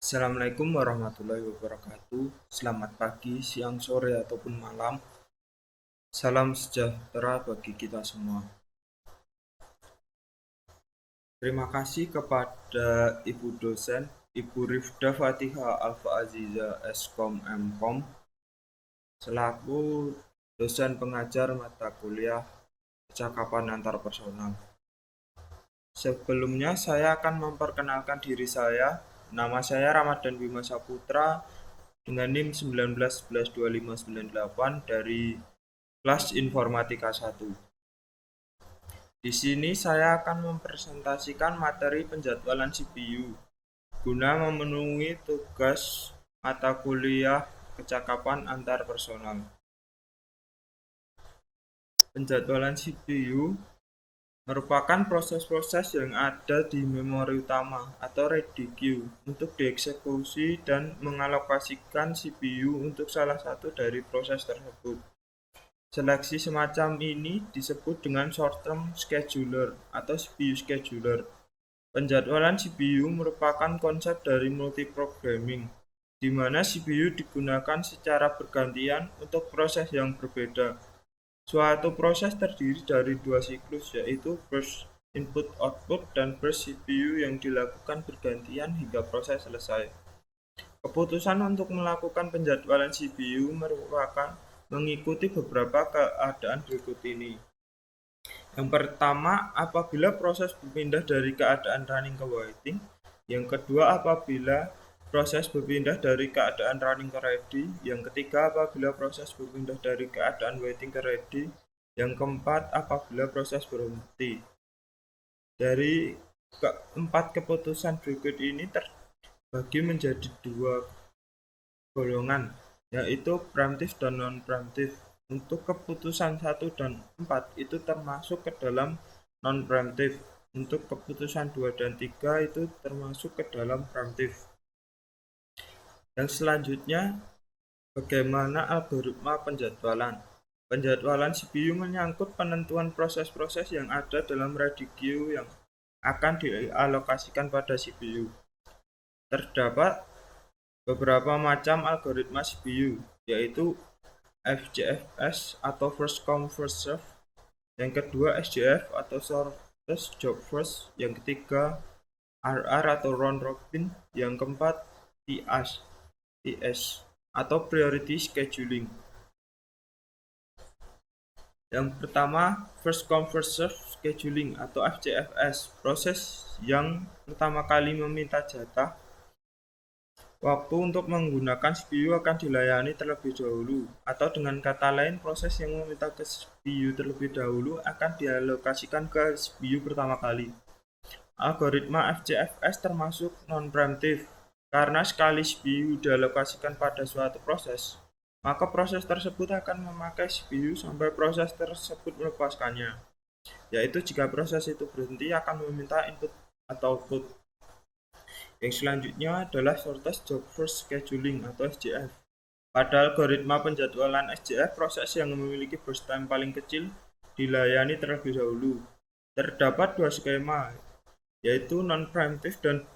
Assalamualaikum warahmatullahi wabarakatuh. Selamat pagi, siang, sore, ataupun malam. Salam sejahtera bagi kita semua. Terima kasih kepada Ibu dosen, Ibu Rifda Fatihah Alfa Aziza Skom Mkom, selaku dosen pengajar mata kuliah percakapan antar personal. Sebelumnya saya akan memperkenalkan diri saya. Nama saya Ramadan Bima Saputra dengan NIM 19112598 dari kelas Informatika 1. Di sini saya akan mempresentasikan materi penjadwalan CPU guna memenuhi tugas mata kuliah kecakapan antar personal. Penjadwalan CPU merupakan proses-proses yang ada di memori utama atau ready queue untuk dieksekusi dan mengalokasikan CPU untuk salah satu dari proses tersebut. Seleksi semacam ini disebut dengan short-term scheduler atau CPU scheduler. Penjadwalan CPU merupakan konsep dari multiprogramming, di mana CPU digunakan secara bergantian untuk proses yang berbeda. Suatu proses terdiri dari dua siklus, yaitu burst input-output dan burst CPU yang dilakukan bergantian hingga proses selesai. Keputusan untuk melakukan penjadwalan CPU merupakan mengikuti beberapa keadaan berikut ini. Yang pertama, apabila proses berpindah dari keadaan running ke waiting. Yang kedua, apabila proses berpindah dari keadaan running ke ready. Yang ketiga, apabila proses berpindah dari keadaan waiting ke ready. Yang keempat, apabila proses berhenti. Dari keempat keputusan berikut ini terbagi menjadi dua golongan, yaitu preemptif dan non-preemptif. Untuk keputusan 1 dan 4 itu termasuk ke dalam non-preemptif. Untuk keputusan 2 dan 3 itu termasuk ke dalam preemptif. Yang selanjutnya, bagaimana algoritma penjadwalan. Penjadwalan CPU menyangkut penentuan proses-proses yang ada dalam ready queue yang akan dialokasikan pada CPU. Terdapat beberapa macam algoritma CPU, yaitu FJFS atau First Come First Serve, yang kedua SJF atau Shortest Job First, yang ketiga RR atau Round Robin, yang keempat TS atau Priority Scheduling. Yang pertama, First Come First Serve Scheduling atau FJFS, proses yang pertama kali meminta jatah waktu untuk menggunakan CPU akan dilayani terlebih dahulu, atau dengan kata lain, proses yang meminta ke CPU terlebih dahulu akan dialokasikan ke CPU pertama kali. Algoritma FJFS termasuk non-preemptive, karena sekali CPU dialokasikan pada suatu proses, maka proses tersebut akan memakai CPU sampai proses tersebut melepaskannya, yaitu jika proses itu berhenti akan meminta input atau output. Yang selanjutnya adalah Shortest Job First Scheduling atau SJF. Pada algoritma penjadwalan SJF, proses yang memiliki burst time paling kecil dilayani terlebih dahulu. Terdapat dua skema, yaitu non-preemptive dan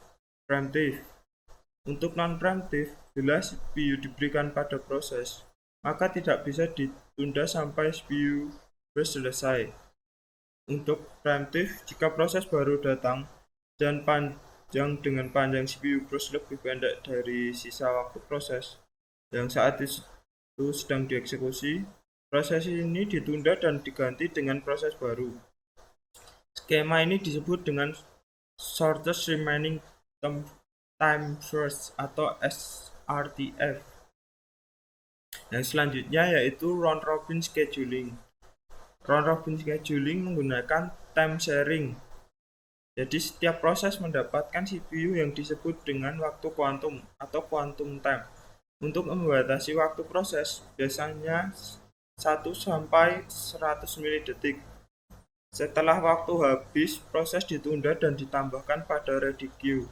preemptive. Untuk non-preemptive, bila CPU diberikan pada proses, maka tidak bisa ditunda sampai CPU burst selesai. Untuk preemptive, jika proses baru datang dan dengan panjang CPU burst lebih pendek dari sisa waktu proses yang saat itu sedang dieksekusi, proses ini ditunda dan diganti dengan proses baru. Skema ini disebut dengan Shortest Remaining Time First atau SRTF. Yang selanjutnya yaitu Round Robin Scheduling. Round Robin Scheduling menggunakan time sharing. Jadi setiap proses mendapatkan CPU yang disebut dengan waktu kuantum atau quantum time. Untuk membatasi waktu proses, biasanya 1 sampai 100 milidetik. Setelah waktu habis, proses ditunda dan ditambahkan pada ready queue.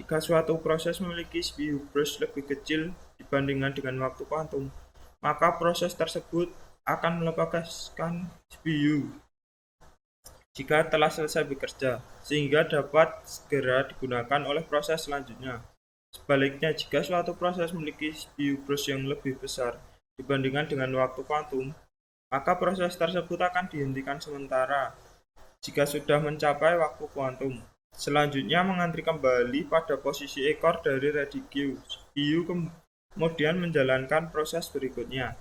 Jika suatu proses memiliki CPU burst lebih kecil dibandingkan dengan waktu kuantum, maka proses tersebut akan melepaskan CPU jika telah selesai bekerja, sehingga dapat segera digunakan oleh proses selanjutnya. Sebaliknya, jika suatu proses memiliki CPU burst yang lebih besar dibandingkan dengan waktu kuantum, maka proses tersebut akan dihentikan sementara jika sudah mencapai waktu kuantum. Selanjutnya mengantri kembali pada posisi ekor dari ready queue. CPU kemudian menjalankan proses berikutnya.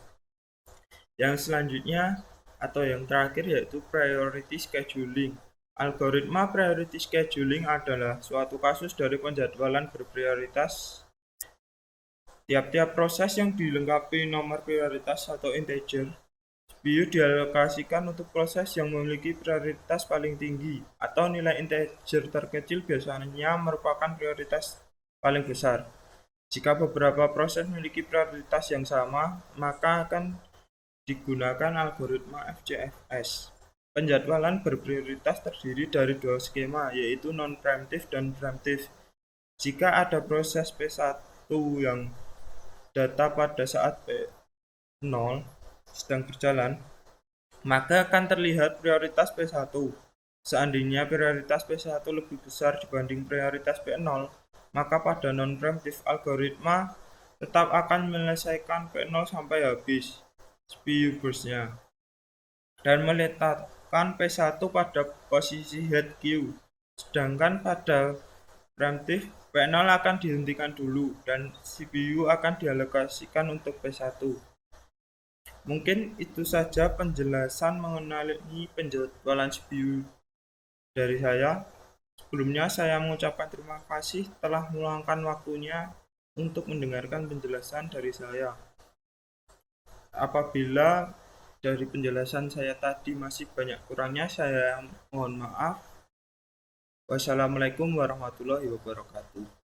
Yang selanjutnya atau yang terakhir yaitu priority scheduling. Algoritma priority scheduling adalah suatu kasus dari penjadwalan berprioritas. Tiap-tiap proses yang dilengkapi nomor prioritas atau integer, CPU dialokasikan untuk proses yang memiliki prioritas paling tinggi atau nilai integer terkecil biasanya merupakan prioritas paling besar. Jika beberapa proses memiliki prioritas yang sama, maka akan digunakan algoritma FCFS. Penjadwalan berprioritas terdiri dari dua skema, yaitu non-preemptive dan preemptive. Jika ada proses P1 yang data pada saat P0 sedang berjalan, maka akan terlihat prioritas P1. Seandainya prioritas P1 lebih besar dibanding prioritas P0, maka pada non-preemptive algoritma tetap akan menyelesaikan P0 sampai habis CPU burst-nya dan meletakkan P1 pada posisi head queue. Sedangkan pada preemptive, P0 akan dihentikan dulu dan CPU akan dialokasikan untuk P1. Mungkin itu saja penjelasan mengenai penjadwalan CPU dari saya. Sebelumnya saya mengucapkan terima kasih telah meluangkan waktunya untuk mendengarkan penjelasan dari saya. Apabila dari penjelasan saya tadi masih banyak kurangnya, saya mohon maaf. Wassalamualaikum warahmatullahi wabarakatuh.